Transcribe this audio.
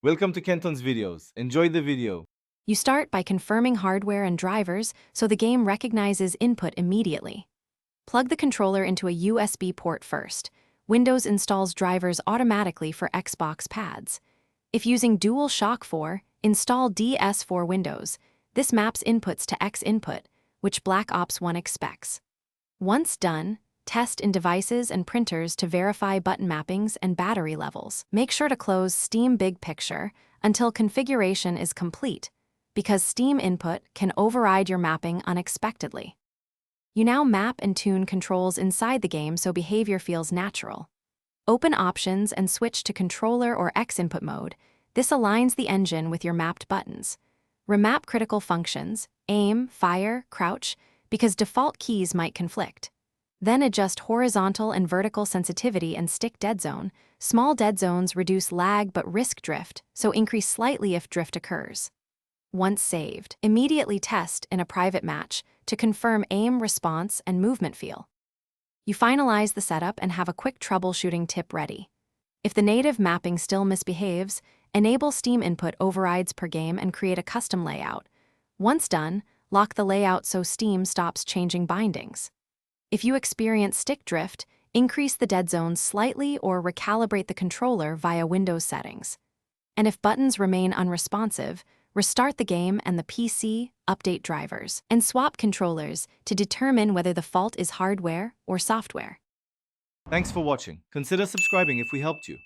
Welcome to Kenton's videos. Enjoy the video. You start by confirming hardware and drivers so the game recognizes input immediately. Plug the controller into a USB port first. Windows installs drivers automatically for Xbox pads. If using DualShock 4, install DS4 Windows. This maps inputs to X input, which Black Ops 1 expects. Once done, test in devices and printers to verify button mappings and battery levels. Make sure to close Steam Big Picture until configuration is complete, because Steam input can override your mapping unexpectedly. You now map and tune controls inside the game so behavior feels natural. Open Options and switch to controller or X input mode. This aligns the engine with your mapped buttons. Remap critical functions, aim, fire, crouch, because default keys might conflict. Then adjust horizontal and vertical sensitivity and stick dead zone. Small dead zones reduce lag but risk drift, so increase slightly if drift occurs. Once saved, immediately test in a private match to confirm aim, response, and movement feel. You finalize the setup and have a quick troubleshooting tip ready. If the native mapping still misbehaves, enable Steam input overrides per game and create a custom layout. Once done, lock the layout so Steam stops changing bindings. If you experience stick drift, increase the dead zones slightly or recalibrate the controller via Windows settings. And if buttons remain unresponsive, restart the game and the PC, update drivers, and swap controllers to determine whether the fault is hardware or software. Thanks for watching. Consider subscribing if we helped you.